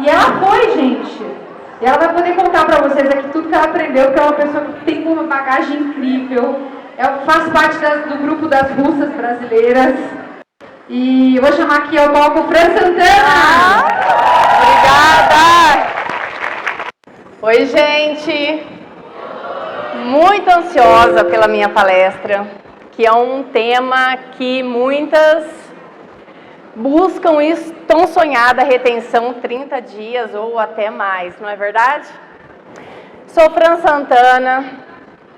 E ela foi, gente. E ela vai poder contar para vocês aqui tudo que ela aprendeu, porque é uma pessoa que tem uma bagagem incrível. Faz parte do grupo das russas brasileiras. E eu vou chamar aqui ao palco Fran Santana. Obrigada! Oi, gente! Muito ansiosa pela minha palestra, que é um tema que muitas buscam isso, tão sonhada retenção 30 dias ou até mais, não é verdade? Sou Fran Santana,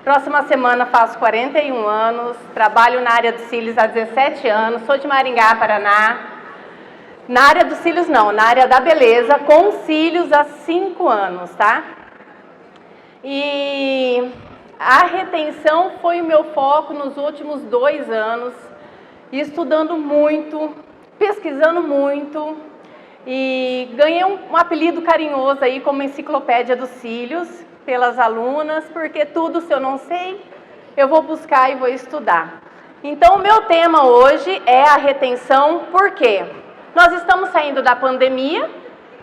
próxima semana faço 41 anos, trabalho na área dos cílios há 17 anos, sou de Maringá, Paraná. Na área dos cílios não, na área da beleza, com cílios há 5 anos, tá? E a retenção foi o meu foco nos últimos 2 anos, estudando muito, pesquisando muito, e ganhei um apelido carinhoso aí como Enciclopédia dos Cílios pelas alunas, porque tudo, se eu não sei, eu vou buscar e vou estudar. Então, o meu tema hoje é a retenção, por quê? Nós estamos saindo da pandemia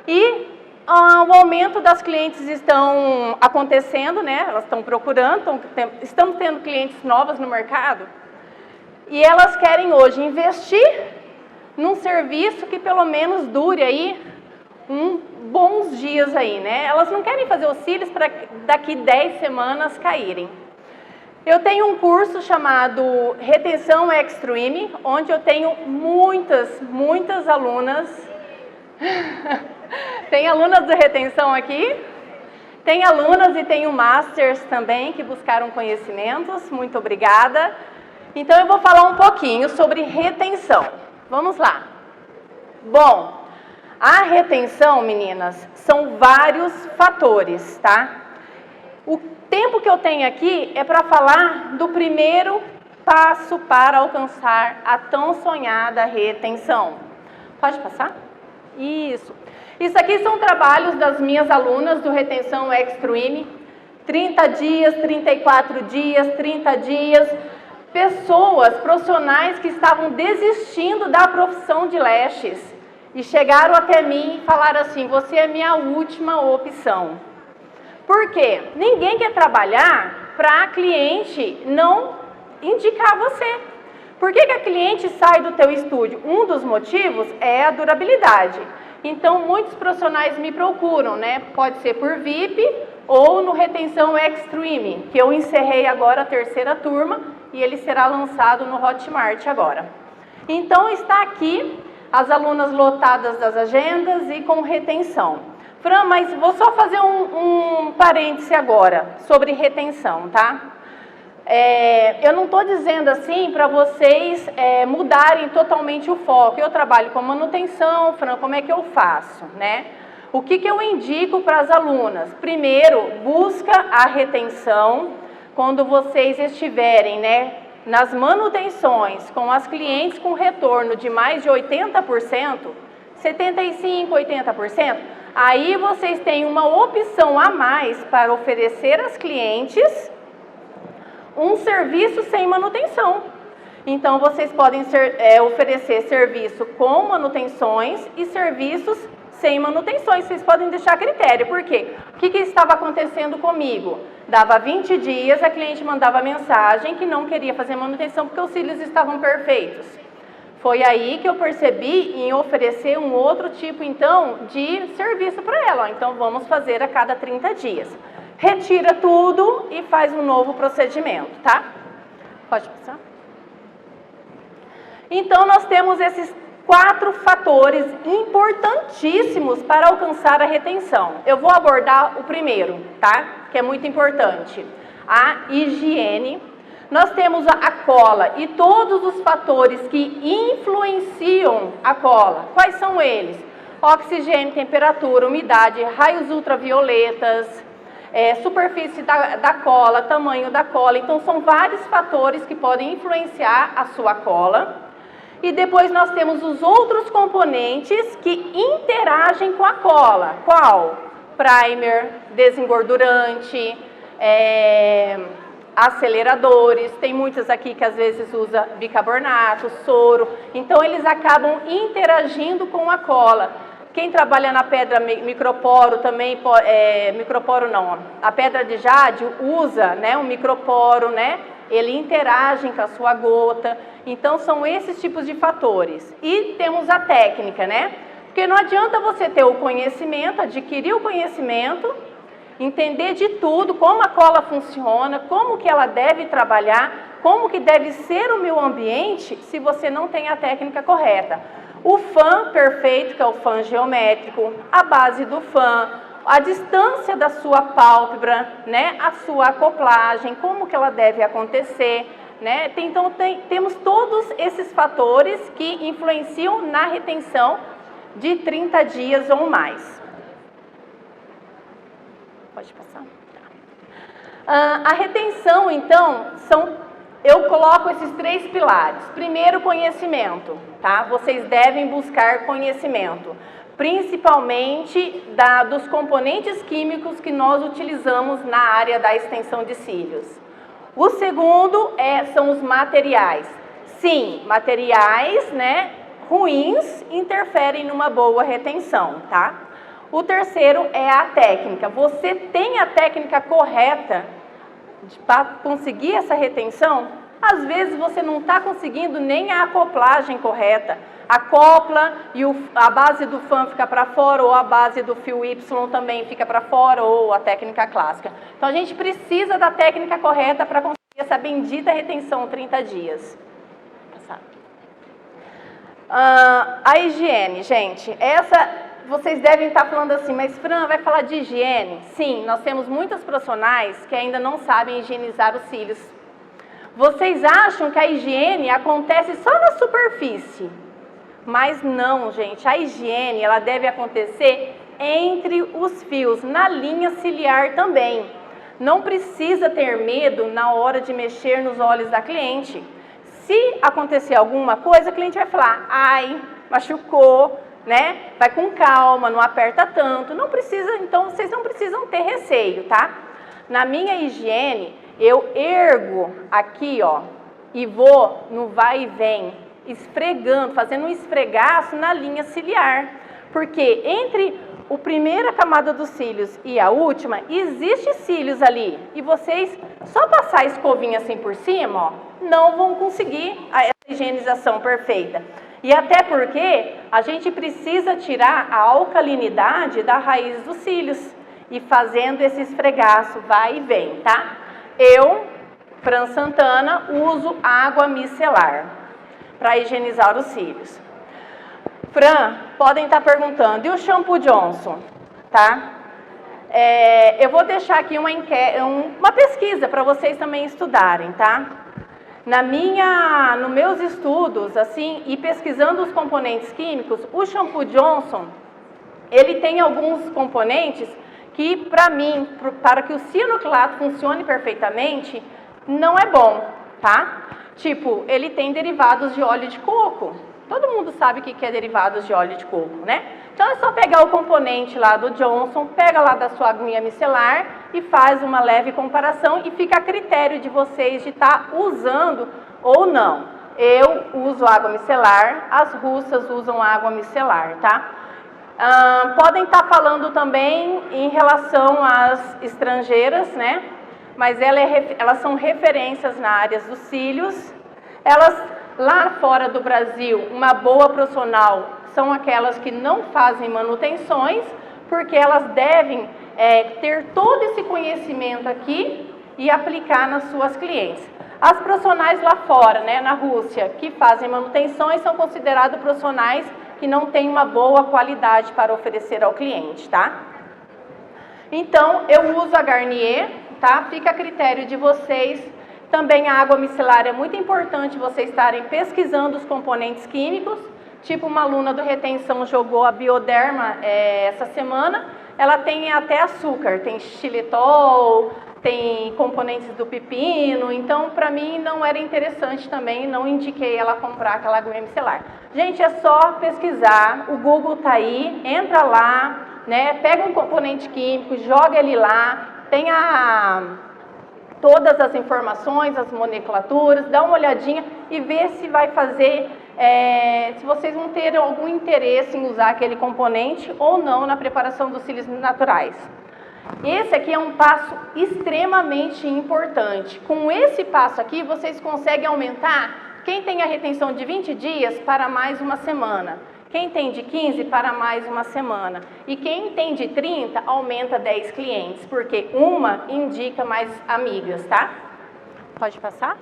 e o aumento das clientes estão acontecendo, né? Elas estão procurando, estamos tendo clientes novas no mercado e elas querem hoje investir num serviço que pelo menos dure aí bons dias aí, né? Elas não querem fazer os cílios para daqui 10 semanas caírem. Eu tenho um curso chamado Retenção Extreme, onde eu tenho muitas alunas. Tem alunas de retenção aqui? Tem alunas e tem Masters também que buscaram conhecimentos. Muito obrigada. Então eu vou falar um pouquinho sobre retenção. Vamos lá. Bom, a retenção, meninas, são vários fatores, tá? O tempo que eu tenho aqui é para falar do primeiro passo para alcançar a tão sonhada retenção. Pode passar? Isso. Isso aqui são trabalhos das minhas alunas do Retenção Extreme. 30 dias, 34 dias, 30 dias. Pessoas, profissionais que estavam desistindo da profissão de lashes e chegaram até mim e falaram assim: você é minha última opção. Por quê? Ninguém quer trabalhar para a cliente não indicar você. Por que a cliente sai do teu estúdio? Um dos motivos é a durabilidade. Então, muitos profissionais me procuram, né? Pode ser por VIP ou no Retenção Extreme, que eu encerrei agora a 3ª turma e ele será lançado no Hotmart agora. Então, está aqui as alunas lotadas das agendas e com retenção. Fran, mas vou só fazer um parêntese agora sobre retenção, tá? Eu não estou dizendo assim para vocês mudarem totalmente o foco. Eu trabalho com manutenção, Fran, como é que eu faço, né? O que eu indico para as alunas? Primeiro, busca a retenção quando vocês estiverem, né, nas manutenções com as clientes com retorno de mais de 80%, 75%, 80%, aí vocês têm uma opção a mais para oferecer às clientes um serviço sem manutenção. Então, vocês podem oferecer serviço com manutenções e serviços sem manutenções. Vocês podem deixar a critério. Por quê? O que estava acontecendo comigo? Dava 20 dias, a cliente mandava mensagem que não queria fazer manutenção porque os cílios estavam perfeitos. Foi aí que eu percebi em oferecer um outro tipo, então, de serviço para ela. Então, vamos fazer a cada 30 dias. Retira tudo e faz um novo procedimento, tá? Pode passar? Então, nós temos esses 4 fatores importantíssimos para alcançar a retenção. Eu vou abordar o primeiro, tá? Que é muito importante. A higiene. Nós temos a cola e todos os fatores que influenciam a cola. Quais são eles? Oxigênio, temperatura, umidade, raios ultravioletas, superfície da cola, tamanho da cola. Então, são vários fatores que podem influenciar a sua cola. E depois nós temos os outros componentes que interagem com a cola. Qual? Primer, desengordurante, aceleradores. Tem muitas aqui que às vezes usa bicarbonato, soro. Então, eles acabam interagindo com a cola. Quem trabalha na pedra microporo também, microporo não, a pedra de jade usa, né, um microporo, né? Ele interage com a sua gota. Então, são esses tipos de fatores. E temos a técnica, né? Porque não adianta você ter o conhecimento, adquirir o conhecimento, entender de tudo, como a cola funciona, como que ela deve trabalhar, como que deve ser o meu ambiente, se você não tem a técnica correta. O fan perfeito, que é o fan geométrico, a base do fan, a distância da sua pálpebra, né, a sua acoplagem, como que ela deve acontecer, né? Então, temos todos esses fatores que influenciam na retenção de 30 dias ou mais. Pode passar? A retenção, então, eu coloco esses 3 pilares. Primeiro, conhecimento, tá? Vocês devem buscar conhecimento, principalmente dos componentes químicos que nós utilizamos na área da extensão de cílios. O segundo são os materiais. Sim, materiais, né, ruins interferem numa boa retenção, tá? O terceiro é a técnica. Você tem a técnica correta para conseguir essa retenção? Às vezes você não está conseguindo nem a acoplagem correta. Acopla e a base do fan fica para fora, ou a base do fio Y também fica para fora, ou a técnica clássica. Então a gente precisa da técnica correta para conseguir essa bendita retenção 30 dias. A higiene, gente, vocês devem estar falando assim, mas Fran, vai falar de higiene? Sim, nós temos muitos profissionais que ainda não sabem higienizar os cílios. Vocês acham que a higiene acontece só na superfície? Mas não, gente, a higiene ela deve acontecer entre os fios, na linha ciliar também. Não precisa ter medo na hora de mexer nos olhos da cliente. Se acontecer alguma coisa, a cliente vai falar, ai, machucou, né? Vai com calma, não aperta tanto. Não precisa, então vocês não precisam ter receio, tá? Na minha higiene, eu ergo aqui, ó, e vou no vai e vem, esfregando, fazendo um esfregaço na linha ciliar. Porque entre a primeira camada dos cílios e a última, existe cílios ali. E vocês, só passar a escovinha assim por cima, ó, não vão conseguir essa higienização perfeita. E até porque a gente precisa tirar a alcalinidade da raiz dos cílios. E fazendo esse esfregaço, vai e vem, tá? Eu, Fran Santana, uso água micelar para higienizar os cílios. Fran, podem estar perguntando, e o shampoo Johnson, tá? Eu vou deixar aqui uma pesquisa para vocês também estudarem, tá? Nos meus estudos, assim, e pesquisando os componentes químicos, o shampoo Johnson, ele tem alguns componentes que, para mim, para que o cianoquilato funcione perfeitamente, não é bom, tá? Tipo, ele tem derivados de óleo de coco. Todo mundo sabe o que é derivados de óleo de coco, né? Então é só pegar o componente lá do Johnson, pega lá da sua aguinha micelar e faz uma leve comparação e fica a critério de vocês de estar usando ou não. Eu uso água micelar, as russas usam água micelar, tá? Podem estar falando também em relação às estrangeiras, né? Mas elas são referências na área dos cílios. Lá fora do Brasil, uma boa profissional são aquelas que não fazem manutenções, porque elas devem ter todo esse conhecimento aqui e aplicar nas suas clientes. As profissionais lá fora, né, na Rússia, que fazem manutenções, são considerados profissionais que não têm uma boa qualidade para oferecer ao cliente, tá? Então, eu uso a Garnier, tá? Fica a critério de vocês. Também a água micelar é muito importante vocês estarem pesquisando os componentes químicos. Tipo, uma aluna do Retenção jogou a Bioderma essa semana. Ela tem até açúcar, tem xilitol, tem componentes do pepino. Então, para mim, não era interessante também, não indiquei ela comprar aquela água micelar. Gente, é só pesquisar, o Google tá aí, entra lá, né? Pega um componente químico, joga ele lá, tem todas as informações, as nomenclaturas, dá uma olhadinha e vê se vai fazer se vocês vão ter algum interesse em usar aquele componente ou não na preparação dos cílios naturais. Esse aqui é um passo extremamente importante. Com esse passo aqui, vocês conseguem aumentar, quem tem a retenção de 20 dias para mais uma semana. Quem tem de 15 para mais uma semana. E quem tem de 30, aumenta 10 clientes, porque uma indica mais amigas, tá? Pode passar?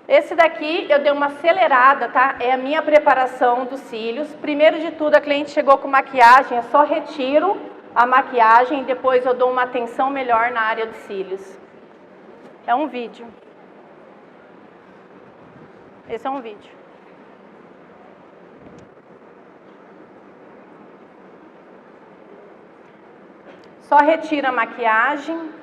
Esse daqui eu dei uma acelerada, tá? É a minha preparação dos cílios. Primeiro de tudo, a cliente chegou com maquiagem, eu só retiro a maquiagem e depois eu dou uma atenção melhor na área dos cílios. É um vídeo. Esse é um vídeo. Só retira a maquiagem.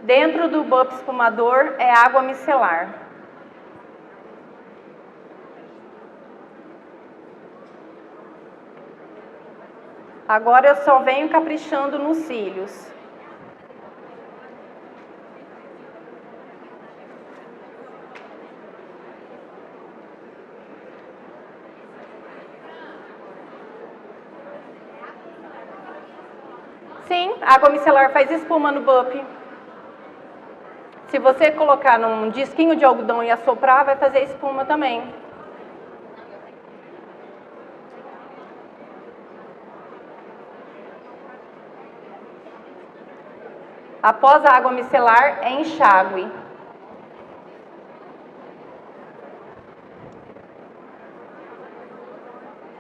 Dentro do buff espumador é água micelar. Agora eu só venho caprichando nos cílios. Sim, água micelar faz espuma no buff. Se você colocar num disquinho de algodão e assoprar, vai fazer espuma também. Após a água micelar, é enxágue.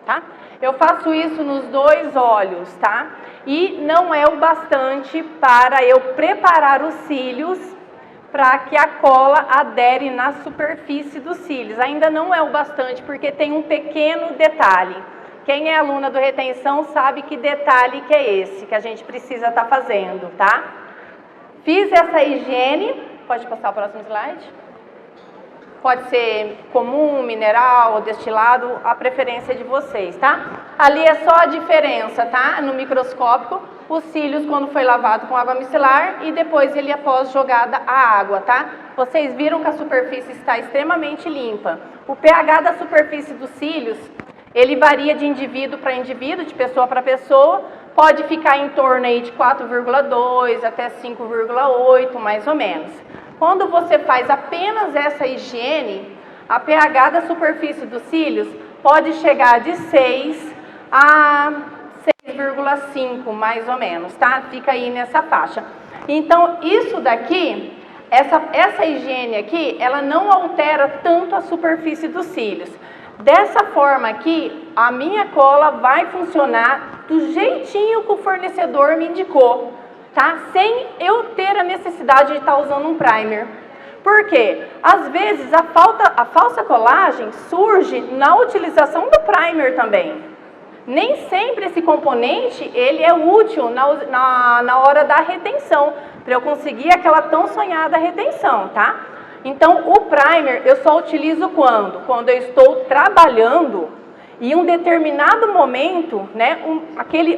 Tá? Eu faço isso nos dois olhos, tá? E não é o bastante para eu preparar os cílios para que a cola adere na superfície dos cílios. Ainda não é o bastante, porque tem um pequeno detalhe. Quem é aluna do retenção sabe que detalhe que é esse, que a gente precisa estar fazendo, tá? Fiz essa higiene, pode passar o próximo slide? Pode ser comum, mineral, destilado, a preferência de vocês, tá? Ali é só a diferença, tá? No microscópico, os cílios quando foi lavado com água micelar e depois ele após jogada a água, tá? Vocês viram que a superfície está extremamente limpa. O pH da superfície dos cílios, ele varia de indivíduo para indivíduo, de pessoa para pessoa, pode ficar em torno aí de 4,2 até 5,8, mais ou menos. Quando você faz apenas essa higiene, a pH da superfície dos cílios pode chegar de 6 a 6,5, mais ou menos, tá? Fica aí nessa faixa. Então, isso daqui, essa higiene aqui, ela não altera tanto a superfície dos cílios. Dessa forma aqui, a minha cola vai funcionar do jeitinho que o fornecedor me indicou, tá? Sem eu ter a necessidade de estar usando um primer. Por quê? Às vezes a falsa colagem surge na utilização do primer também. Nem sempre esse componente ele é útil na hora da retenção, para eu conseguir aquela tão sonhada retenção, tá? Então, o primer eu só utilizo quando? Quando eu estou trabalhando e em um determinado momento, né, aquele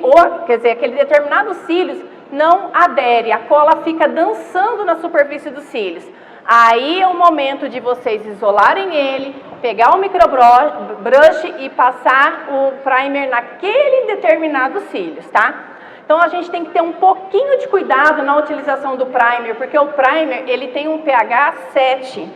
determinado cílios não adere, a cola fica dançando na superfície dos cílios. Aí é o momento de vocês isolarem ele, pegar o microbrush e passar o primer naquele determinado cílios, tá? Então a gente tem que ter um pouquinho de cuidado na utilização do primer, porque o primer ele tem um pH 7.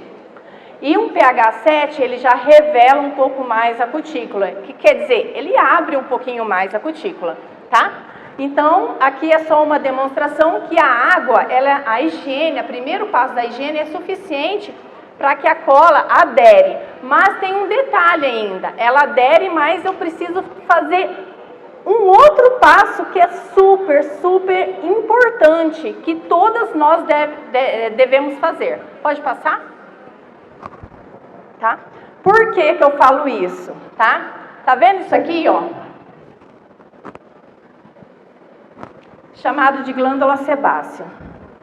E um pH 7 ele já revela um pouco mais a cutícula, que quer dizer, ele abre um pouquinho mais a cutícula, tá? Então, aqui é só uma demonstração que a água, a higiene, o primeiro passo da higiene é suficiente para que a cola adere. Mas tem um detalhe ainda, ela adere, mas eu preciso fazer Um outro passo que é super, super importante, que todas nós devemos fazer. Pode passar? Tá? Por que que eu falo isso? Tá vendo isso aqui, ó? Chamado de glândula sebácea,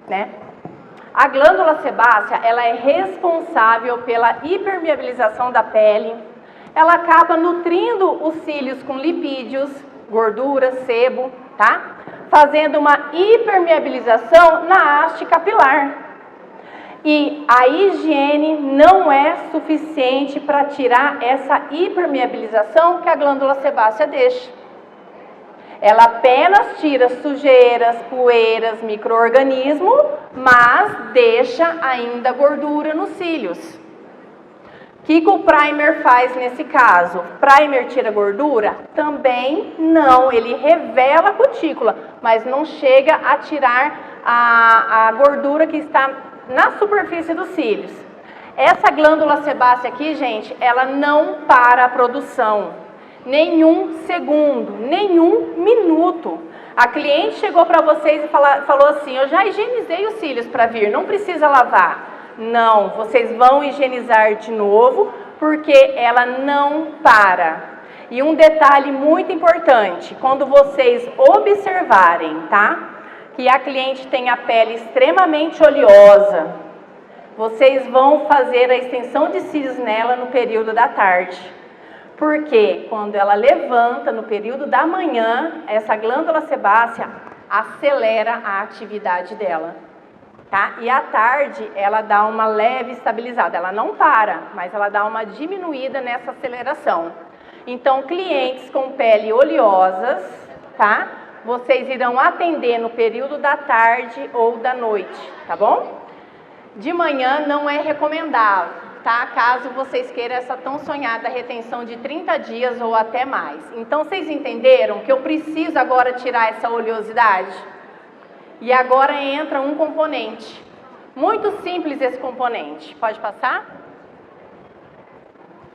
né? A glândula sebácea, ela é responsável pela hipermeabilização da pele. Ela acaba nutrindo os cílios com lipídios, gordura, sebo, tá? Fazendo uma hipermeabilização na haste capilar. E a higiene não é suficiente para tirar essa hipermeabilização que a glândula sebácea deixa. Ela apenas tira sujeiras, poeiras, micro-organismos, mas deixa ainda gordura nos cílios. O que o primer faz nesse caso? Primer tira gordura? Também não, ele revela a cutícula, mas não chega a tirar a gordura que está na superfície dos cílios. Essa glândula sebácea aqui, gente, ela não para a produção. Nenhum segundo, nenhum minuto. A cliente chegou para vocês e falou assim, eu já higienizei os cílios para vir, não precisa lavar. Não, vocês vão higienizar de novo, porque ela não para. E um detalhe muito importante, quando vocês observarem, tá? Que a cliente tem a pele extremamente oleosa, vocês vão fazer a extensão de cílios nela no período da tarde. Porque quando ela levanta no período da manhã, essa glândula sebácea acelera a atividade dela, tá? E à tarde ela dá uma leve estabilizada, ela não para, mas ela dá uma diminuída nessa aceleração. Então, clientes com pele oleosas, tá? Vocês irão atender no período da tarde ou da noite, tá bom? De manhã não é recomendável, tá? Caso vocês queiram essa tão sonhada retenção de 30 dias ou até mais. Então, vocês entenderam que eu preciso agora tirar essa oleosidade? E agora entra um componente. Muito simples esse componente. Pode passar?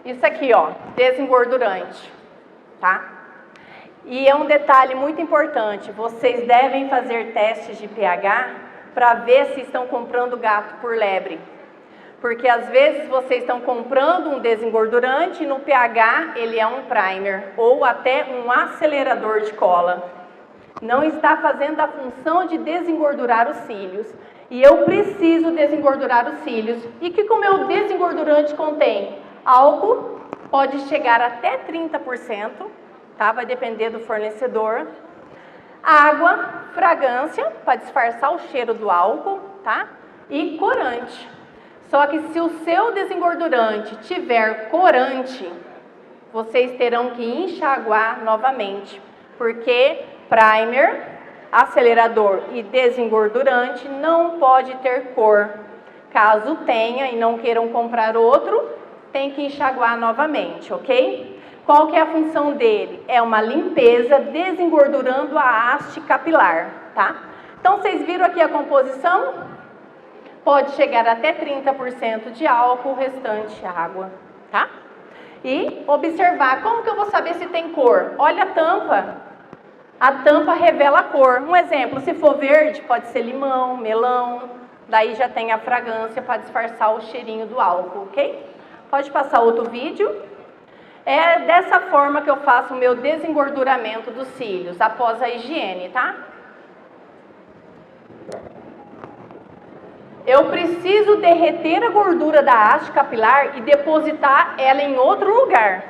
Isso aqui, ó, desengordurante, tá? E é um detalhe muito importante. Vocês devem fazer testes de pH para ver se estão comprando gato por lebre. Porque às vezes vocês estão comprando um desengordurante e no pH ele é um primer ou até um acelerador de cola. Não está fazendo a função de desengordurar os cílios. E eu preciso desengordurar os cílios. E que o meu desengordurante contém? Álcool, pode chegar até 30%, tá? Vai depender do fornecedor. Água, fragrância, para disfarçar o cheiro do álcool, tá? E corante. Só que se o seu desengordurante tiver corante, vocês terão que enxaguar novamente, porque primer, acelerador e desengordurante não pode ter cor. Caso tenha e não queiram comprar outro, tem que enxaguar novamente, ok? Qual que é a função dele? É uma limpeza desengordurando a haste capilar, tá? Então, vocês viram aqui a composição? Pode chegar até 30% de álcool, o restante água, tá? E observar, como que eu vou saber se tem cor? Olha a tampa. A tampa revela a cor. Um exemplo, se for verde, pode ser limão, melão. Daí já tem a fragrância para disfarçar o cheirinho do álcool, ok? Pode passar outro vídeo. É dessa forma que eu faço o meu desengorduramento dos cílios, após a higiene, tá? Eu preciso derreter a gordura da haste capilar e depositar ela em outro lugar.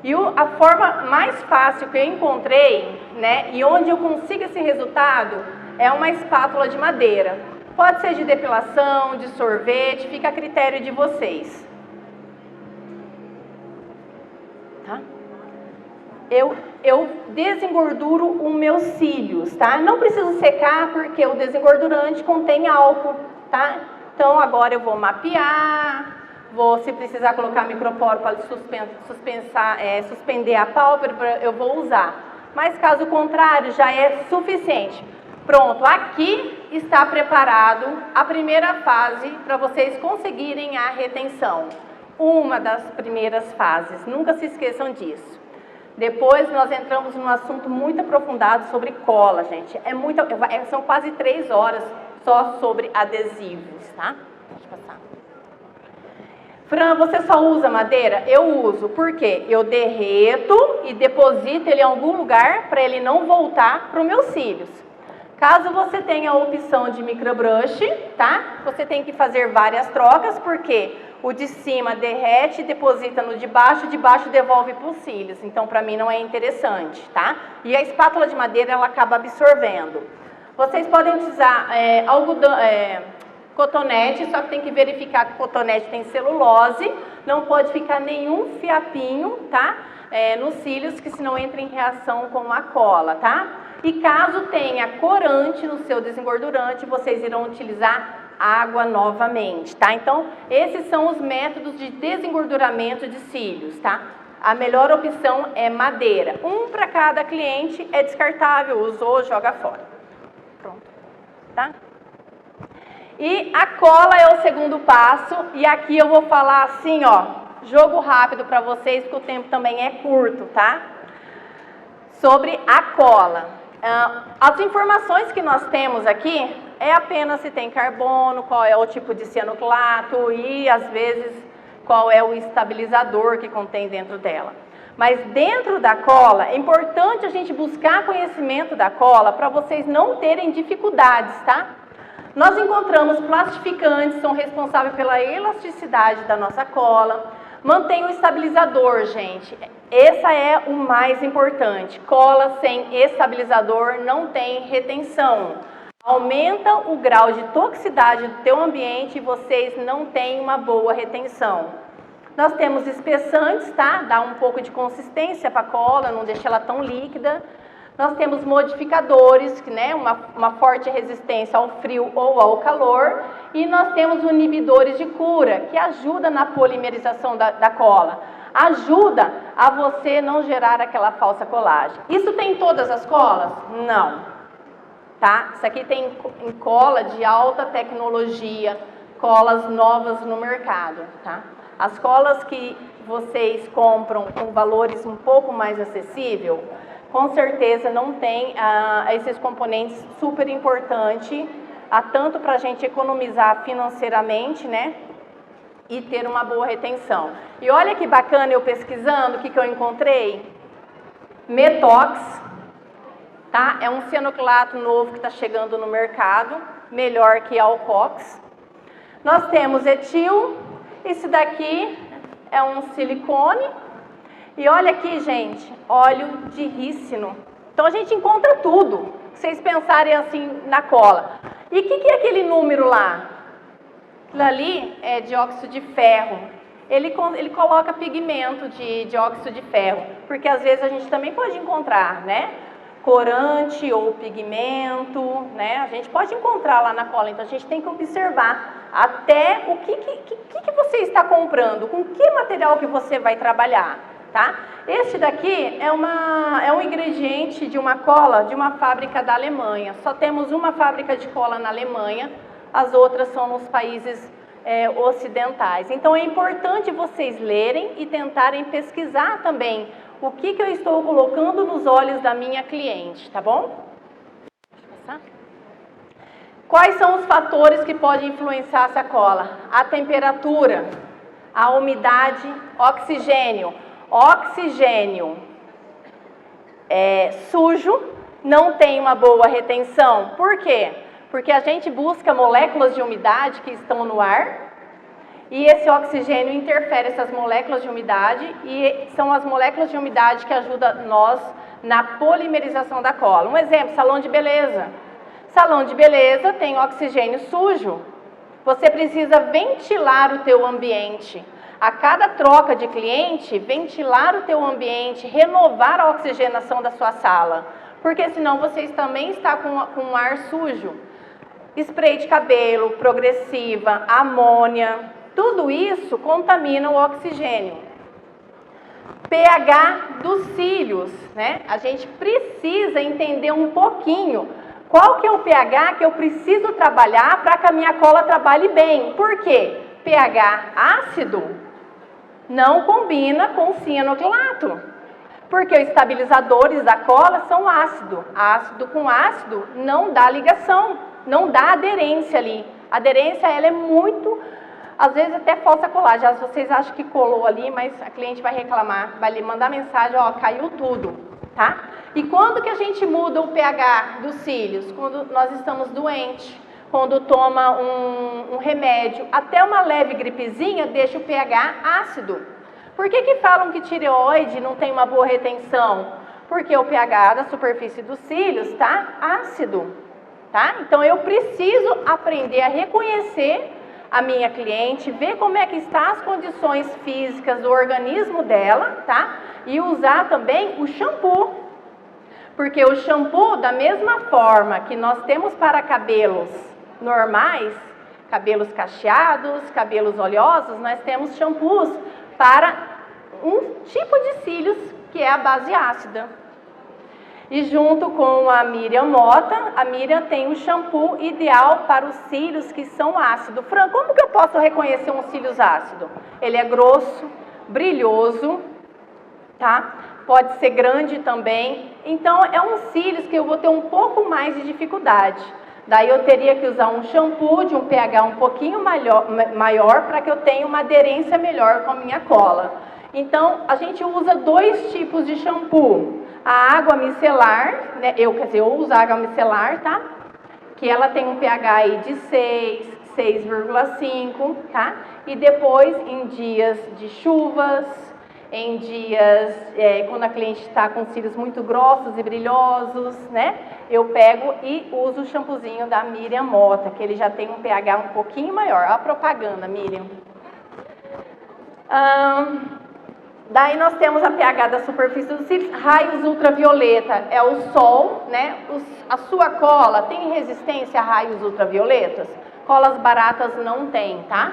E a forma mais fácil que eu encontrei, né, e onde eu consigo esse resultado, é uma espátula de madeira. Pode ser de depilação, de sorvete, fica a critério de vocês. Tá? Eu desengorduro os meus cílios, tá? Não preciso secar porque o desengordurante contém álcool, tá? Então agora eu vou mapear, se precisar colocar microporo para suspender a pálpebra, eu vou usar. Mas caso contrário, já é suficiente. Pronto, aqui está preparado a primeira fase para vocês conseguirem a retenção. Uma das primeiras fases, nunca se esqueçam disso. Depois nós entramos num assunto muito aprofundado sobre cola, gente. São quase 3 horas só sobre adesivos, tá? Deixa eu passar. Fran, você só usa madeira? Eu uso, porque eu derreto e deposito ele em algum lugar para ele não voltar para os meus cílios. Caso você tenha a opção de microbrush, tá? Você tem que fazer várias trocas, porque o de cima derrete, deposita no de baixo devolve para os cílios. Então, para mim não é interessante, tá? E a espátula de madeira, ela acaba absorvendo. Vocês podem utilizar cotonete, só que tem que verificar que o cotonete tem celulose, não pode ficar nenhum fiapinho, tá? Nos cílios, que senão entra em reação com a cola, tá? E caso tenha corante no seu desengordurante, vocês irão utilizar água novamente, tá? Então, esses são os métodos de desengorduramento de cílios, tá? A melhor opção é madeira. Um para cada cliente, é descartável, usou, joga fora. Pronto, tá? E a cola é o segundo passo, e aqui eu vou falar assim, ó, jogo rápido para vocês, porque o tempo também é curto, tá? Sobre a cola. As informações que nós temos aqui é apenas se tem carbono, qual é o tipo de cianoclato e, às vezes, qual é o estabilizador que contém dentro dela. Mas dentro da cola, é importante a gente buscar conhecimento da cola para vocês não terem dificuldades, tá? Nós encontramos plastificantes, são responsáveis pela elasticidade da nossa cola. Mantém o estabilizador, gente. Essa é o mais importante. Cola sem estabilizador não tem retenção. Aumenta o grau de toxicidade do teu ambiente e vocês não têm uma boa retenção. Nós temos espessantes, tá? Dá um pouco de consistência para a cola, não deixa ela tão líquida. Nós temos modificadores, né, uma forte resistência ao frio ou ao calor. E nós temos inibidores de cura, que ajuda na polimerização da cola. Ajuda a você não gerar aquela falsa colagem. Isso tem em todas as colas? Não. Tá? Isso aqui tem em cola de alta tecnologia, colas novas no mercado. Tá? As colas que vocês compram com valores um pouco mais acessíveis, com certeza não tem esses componentes super importantes, tanto para a gente economizar financeiramente, né? E ter uma boa retenção. E olha que bacana, eu pesquisando, o que eu encontrei? Metox, tá? É um cianoclato novo que está chegando no mercado, melhor que Alcox. Nós temos etil, esse daqui é um silicone. E olha aqui, gente, óleo de rícino. Então a gente encontra tudo, vocês pensarem assim na cola. E o que é aquele número lá? Aquilo ali é dióxido de ferro. Ele coloca pigmento de dióxido de ferro, porque às vezes a gente também pode encontrar, né? Corante ou pigmento, né? A gente pode encontrar lá na cola, então a gente tem que observar até o que você está comprando, com que material que você vai trabalhar, tá? Este daqui é um ingrediente de uma cola de uma fábrica da Alemanha. Só temos uma fábrica de cola na Alemanha, as outras são nos países ocidentais. Então é importante vocês lerem e tentarem pesquisar também o que eu estou colocando nos olhos da minha cliente, tá bom? Deixa eu passar. Quais são os fatores que podem influenciar essa cola? A temperatura, a umidade, oxigênio. Oxigênio sujo não tem uma boa retenção. Por quê? Porque a gente busca moléculas de umidade que estão no ar e esse oxigênio interfere essas moléculas de umidade e são as moléculas de umidade que ajudam nós na polimerização da cola. Um exemplo, salão de beleza. Salão de beleza tem oxigênio sujo. Você precisa ventilar o teu ambiente. A cada troca de cliente, ventilar o teu ambiente, renovar a oxigenação da sua sala. Porque senão vocês também estão com ar sujo. Spray de cabelo, progressiva, amônia, tudo isso contamina o oxigênio. pH dos cílios, né? A gente precisa entender um pouquinho qual que é o pH que eu preciso trabalhar para que a minha cola trabalhe bem. Por quê? pH ácido não combina com cianoclato. Porque os estabilizadores da cola são ácido. Ácido com ácido não dá ligação, não dá aderência ali. A aderência, ela é muito, às vezes até falsa colagem. Às vezes vocês acham que colou ali, mas a cliente vai reclamar, vai lhe mandar mensagem, ó, caiu tudo, tá? E quando que a gente muda o pH dos cílios? Quando nós estamos doentes, quando toma um remédio, até uma leve gripezinha deixa o pH ácido. Por que falam que tireoide não tem uma boa retenção? Porque o pH da superfície dos cílios está ácido, tá? Então eu preciso aprender a reconhecer a minha cliente, ver como é que está as condições físicas do organismo dela, tá? E usar também o shampoo. Porque o shampoo, da mesma forma que nós temos para cabelos normais, cabelos cacheados, cabelos oleosos, nós temos shampoos para um tipo de cílios que é a base ácida. E junto com a Miriam Mota, a Miriam tem um shampoo ideal para os cílios que são ácidos. Fran, como que eu posso reconhecer um cílios ácido? Ele é grosso, brilhoso, tá? Pode ser grande também. Então é um cílios que eu vou ter um pouco mais de dificuldade. Daí eu teria que usar um shampoo de um pH um pouquinho maior para que eu tenha uma aderência melhor com a minha cola. Então, a gente usa dois tipos de shampoo. A água micelar, né? Eu uso a água micelar, tá? Que ela tem um pH aí de 6, 6,5, tá? E depois, em dias de chuvas, em dias quando a cliente está com cílios muito grossos e brilhosos, né? Eu pego e uso o shampoozinho da Miriam Mota, que ele já tem um pH um pouquinho maior. Olha a propaganda, Miriam. Daí nós temos a pH da superfície dos cílios, raios ultravioleta, é o sol, né? A sua cola tem resistência a raios ultravioletas? Colas baratas não tem, tá?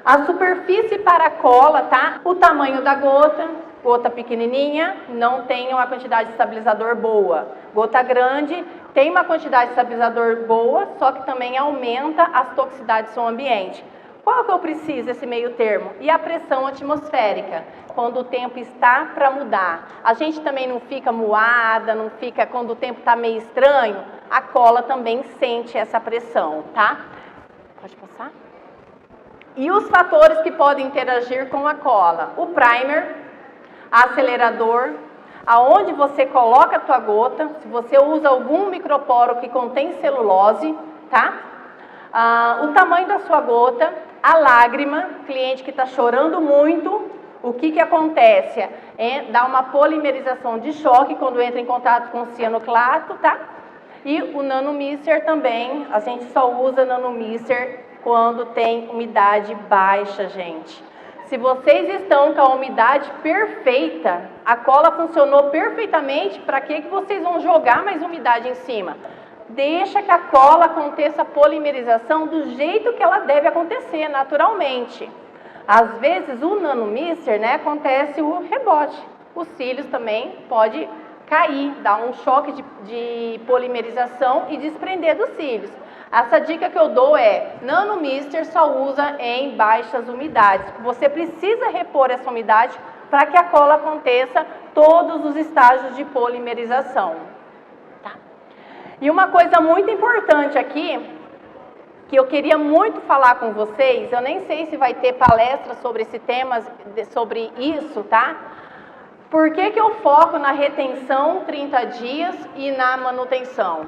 A superfície para a cola, tá? O tamanho da gota, gota pequenininha, não tem uma quantidade de estabilizador boa. Gota grande, tem uma quantidade de estabilizador boa, só que também aumenta as toxicidades do ambiente. Qual que eu preciso desse meio termo? E a pressão atmosférica, quando o tempo está para mudar. A gente também não fica moada, não fica, quando o tempo está meio estranho, a cola também sente essa pressão, tá? Pode passar? E os fatores que podem interagir com a cola? O primer, acelerador, aonde você coloca a tua gota, se você usa algum microporo que contém celulose, tá? O tamanho da sua gota, a lágrima, cliente que está chorando muito, o que acontece? Dá uma polimerização de choque quando entra em contato com o cianoclato, tá? E o nanomister também, a gente só usa nanomister quando tem umidade baixa, gente. Se vocês estão com a umidade perfeita, a cola funcionou perfeitamente, para que vocês vão jogar mais umidade em cima? Deixa que a cola aconteça a polimerização do jeito que ela deve acontecer, naturalmente. Às vezes o nanomister, né, acontece o rebote. Os cílios também pode cair, dar um choque de polimerização e desprender dos cílios. Essa dica que eu dou é, nanomister só usa em baixas umidades. Você precisa repor essa umidade para que a cola aconteça todos os estágios de polimerização. Tá? E uma coisa muito importante aqui, que eu queria muito falar com vocês, eu nem sei se vai ter palestra sobre esse tema, sobre isso, tá? Por que eu foco na retenção 30 dias e na manutenção?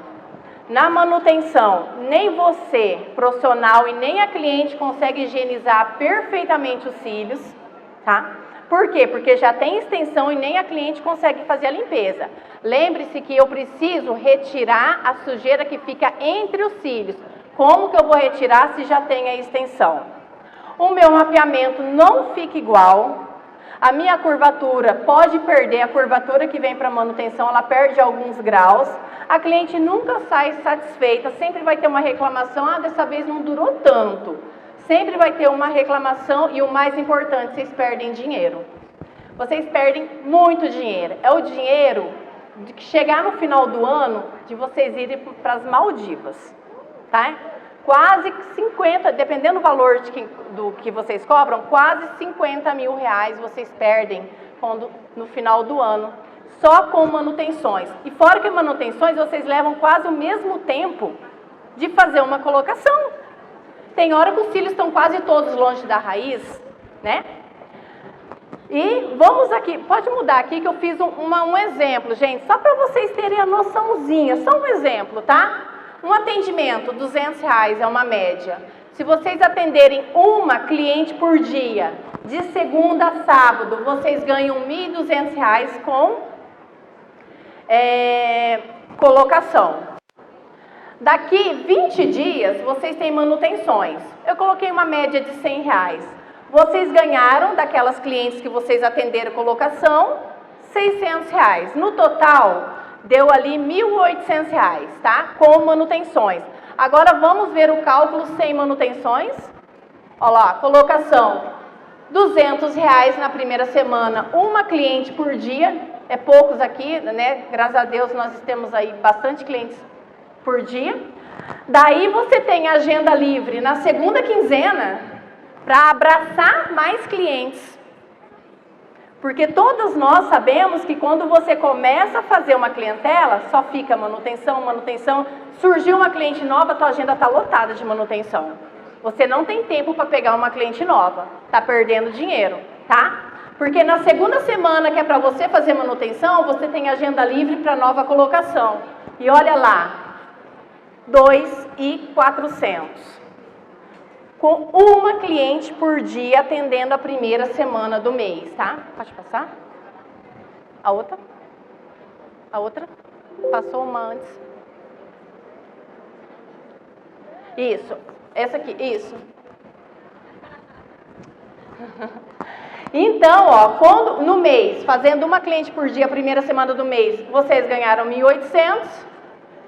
Na manutenção, nem você, profissional, e nem a cliente consegue higienizar perfeitamente os cílios, tá? Por quê? Porque já tem extensão e nem a cliente consegue fazer a limpeza. Lembre-se que eu preciso retirar a sujeira que fica entre os cílios. Como que eu vou retirar se já tem a extensão? O meu mapeamento não fica igual. A minha curvatura pode perder, a curvatura que vem para manutenção, ela perde alguns graus. A cliente nunca sai satisfeita, sempre vai ter uma reclamação, dessa vez não durou tanto. Sempre vai ter uma reclamação e o mais importante, vocês perdem dinheiro. Vocês perdem muito dinheiro. É o dinheiro de que chegar no final do ano, de vocês irem para as Maldivas, tá? Quase 50, dependendo do valor do que vocês cobram, quase 50 mil reais vocês perdem no final do ano, só com manutenções. E fora que manutenções, vocês levam quase o mesmo tempo de fazer uma colocação. Tem hora que os cílios estão quase todos longe da raiz, né? E vamos aqui, pode mudar aqui que eu fiz um exemplo, gente, só para vocês terem a noçãozinha, só um exemplo, tá? Um atendimento, R$200 é uma média. Se vocês atenderem uma cliente por dia, de segunda a sábado, vocês ganham R$1.200 com colocação. Daqui 20 dias, vocês têm manutenções. Eu coloquei uma média de R$100. Vocês ganharam, daquelas clientes que vocês atenderam colocação, R$600. No total, deu ali R$1.800, tá? Com manutenções. Agora, vamos ver o cálculo sem manutenções. Olha lá, colocação, R$200 na primeira semana, uma cliente por dia. É poucos aqui, né? Graças a Deus, nós temos aí bastante clientes por dia. Daí, você tem agenda livre na segunda quinzena, para abraçar mais clientes. Porque todos nós sabemos que quando você começa a fazer uma clientela, só fica manutenção, manutenção. Surgiu uma cliente nova, tua agenda está lotada de manutenção. Você não tem tempo para pegar uma cliente nova. Está perdendo dinheiro, tá? Porque na segunda semana que é para você fazer manutenção, você tem agenda livre para nova colocação. E olha lá, R$2.400. Com uma cliente por dia atendendo a primeira semana do mês, tá? Pode passar? A outra? A outra? Passou uma antes. Isso. Essa aqui, isso. Então, ó, quando no mês, fazendo uma cliente por dia, a primeira semana do mês, vocês ganharam 1.800.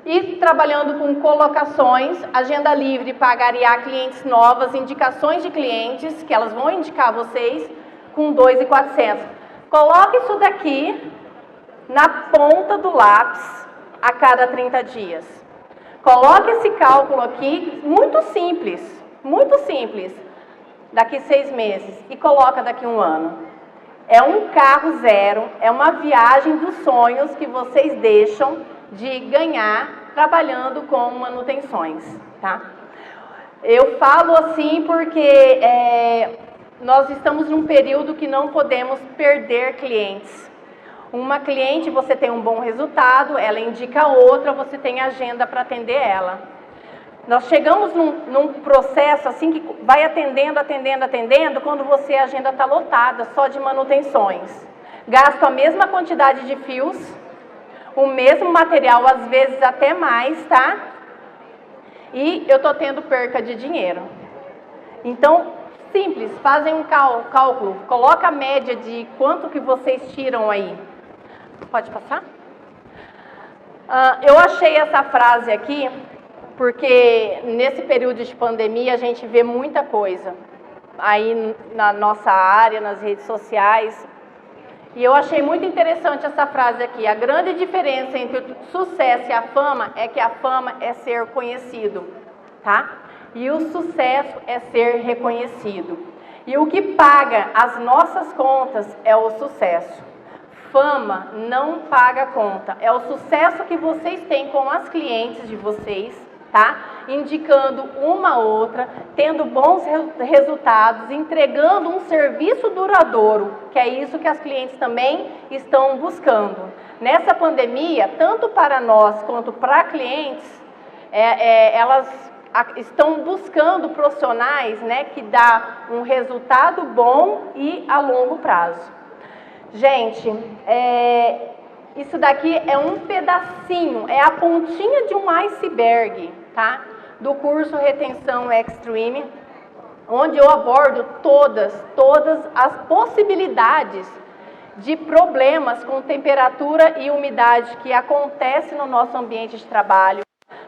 E trabalhando com colocações, agenda livre para agariar clientes novas, indicações de clientes, que elas vão indicar vocês, com 2.400. Coloque isso daqui na ponta do lápis a cada 30 dias. Coloque esse cálculo aqui, muito simples, daqui 6 meses, e coloca daqui 1 ano. É um carro zero, é uma viagem dos sonhos que vocês deixam de ganhar trabalhando com manutenções, tá? Eu falo assim porque nós estamos num período que não podemos perder clientes. Uma cliente, você tem um bom resultado, ela indica outra, você tem agenda para atender ela. Nós chegamos num processo assim que vai atendendo, quando a agenda está lotada, só de manutenções. Gasto a mesma quantidade de fios, o mesmo material, às vezes até mais, tá? E eu tô tendo perca de dinheiro. Então, simples, fazem um cálculo, coloca a média de quanto que vocês tiram aí. Pode passar? Eu achei essa frase aqui, porque nesse período de pandemia a gente vê muita coisa aí na nossa área, nas redes sociais. E eu achei muito interessante essa frase aqui. A grande diferença entre o sucesso e a fama é que a fama é ser conhecido, tá? E o sucesso é ser reconhecido. E o que paga as nossas contas é o sucesso. Fama não paga conta. É o sucesso que vocês têm com as clientes de vocês, tá? Indicando uma a outra, tendo bons resultados, entregando um serviço duradouro, que é isso que as clientes também estão buscando. Nessa pandemia, tanto para nós quanto para clientes, elas estão buscando profissionais, né, que dá um resultado bom e a longo prazo. Gente, isso daqui é um pedacinho, é a pontinha de um iceberg, tá? Do curso Retenção Extreme, onde eu abordo todas as possibilidades de problemas com temperatura e umidade que acontecem no nosso ambiente de trabalho.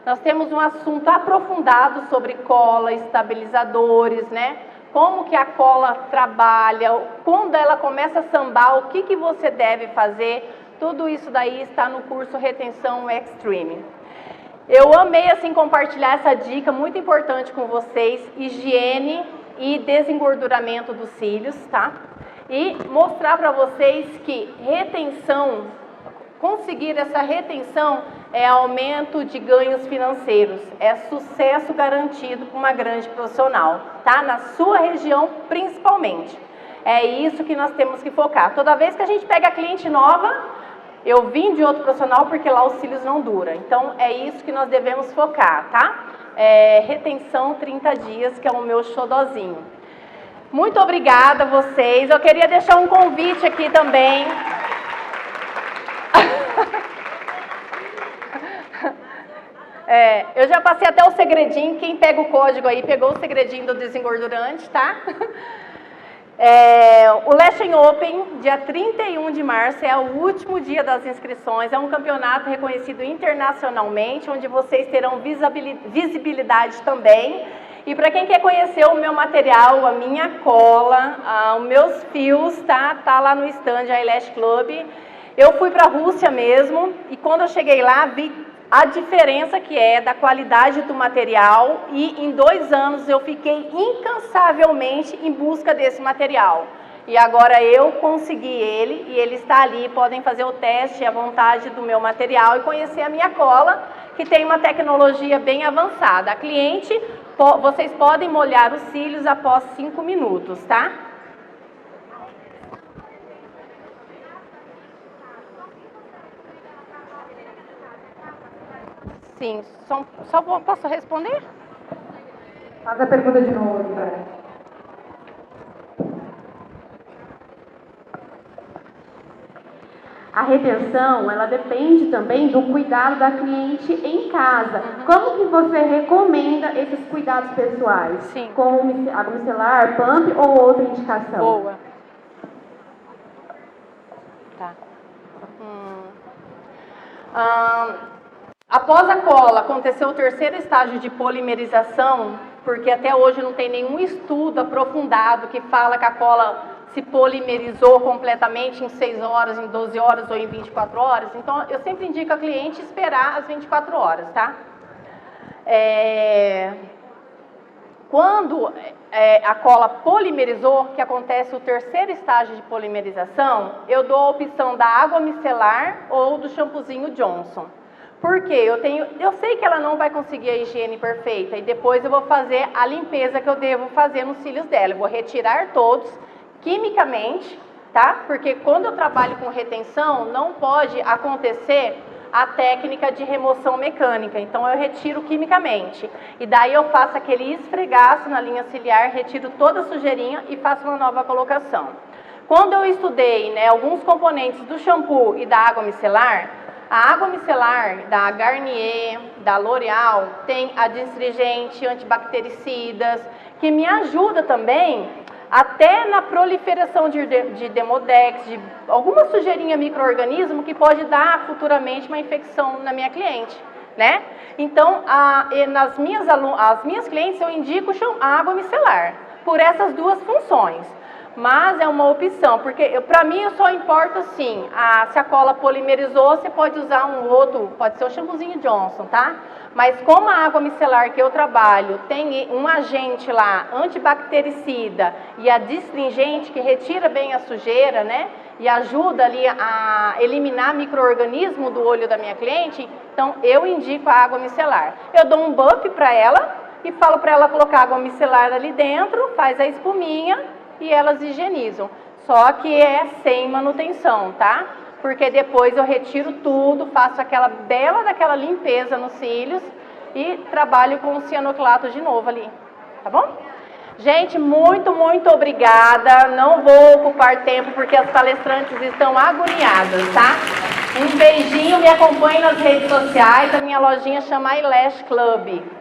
Nós temos um assunto aprofundado sobre cola, estabilizadores, né? Como que a cola trabalha, quando ela começa a sambar, o que você deve fazer. Tudo isso daí está no curso Retenção Extreme. Eu amei assim compartilhar essa dica muito importante com vocês, higiene e desengorduramento dos cílios, tá? e mostrar para vocês que retenção, conseguir essa retenção é aumento de ganhos financeiros, é sucesso garantido para uma grande profissional, tá? Na sua região principalmente. É isso que nós temos que focar. Toda vez que a gente pega cliente nova, eu vim de outro profissional porque lá os cílios não duram. Então é isso que nós devemos focar, tá? Retenção 30 dias, que é o meu xodozinho. Muito obrigada a vocês. Eu queria deixar um convite aqui também. Eu já passei até o segredinho. Quem pega o código aí, pegou o segredinho do desengordurante, tá? O Lasting Open, dia 31 de março, é o último dia das inscrições. É um campeonato reconhecido internacionalmente, onde vocês terão visibilidade também. E para quem quer conhecer o meu material, a minha cola, os meus fios, tá lá no stand Eyelash Club. Eu fui para a Rússia mesmo, e quando eu cheguei lá, vi a diferença que é da qualidade do material, e em 2 anos eu fiquei incansavelmente em busca desse material. E agora eu consegui ele, e ele está ali. Podem fazer o teste à vontade do meu material e conhecer a minha cola, que tem uma tecnologia bem avançada. A cliente, vocês podem molhar os cílios após 5 minutos, tá? Sim, posso responder? Faz a pergunta de novo, Brian. A retenção, ela depende também do cuidado da cliente em casa. Como que você recomenda esses cuidados pessoais? Sim. Com água micelar, pump ou outra indicação? Boa. Tá. Após a cola, aconteceu o 3º estágio de polimerização, porque até hoje não tem nenhum estudo aprofundado que fala que a cola se polimerizou completamente em 6 horas, em 12 horas ou em 24 horas. Então, eu sempre indico a cliente esperar as 24 horas, tá? Quando a cola polimerizou, que acontece o 3º estágio de polimerização, eu dou a opção da água micelar ou do shampoozinho Johnson. Por quê? Eu sei que ela não vai conseguir a higiene perfeita, e depois eu vou fazer a limpeza que eu devo fazer nos cílios dela. Eu vou retirar todos quimicamente, tá? Porque quando eu trabalho com retenção, não pode acontecer a técnica de remoção mecânica. Então eu retiro quimicamente. E daí eu faço aquele esfregaço na linha ciliar, retiro toda a sujeirinha e faço uma nova colocação. Quando eu estudei, alguns componentes do shampoo e da água micelar, a água micelar da Garnier, da L'Oréal, tem adstringente, antibactericidas, que me ajuda também até na proliferação de Demodex, de alguma sujeirinha micro-organismo que pode dar futuramente uma infecção na minha cliente, né? Então, as minhas clientes eu indico a água micelar, por essas 2 funções. Mas é uma opção, porque para mim eu só importo assim, se a cola polimerizou, você pode usar um outro, pode ser o shampoozinho Johnson, tá? Mas como a água micelar que eu trabalho tem um agente lá, antibactericida e adstringente, que retira bem a sujeira, né? E ajuda ali a eliminar micro-organismo do olho da minha cliente, então eu indico a água micelar. Eu dou um buff para ela e falo para ela colocar água micelar ali dentro, faz a espuminha, e elas higienizam. Só que é sem manutenção, tá? Porque depois eu retiro tudo, faço aquela daquela limpeza nos cílios e trabalho com o cianoquilato de novo ali, tá bom? Gente, muito, muito obrigada. Não vou ocupar tempo porque as palestrantes estão agoniadas, tá? Um beijinho, me acompanhe nas redes sociais. A minha lojinha chama Eyelash Club.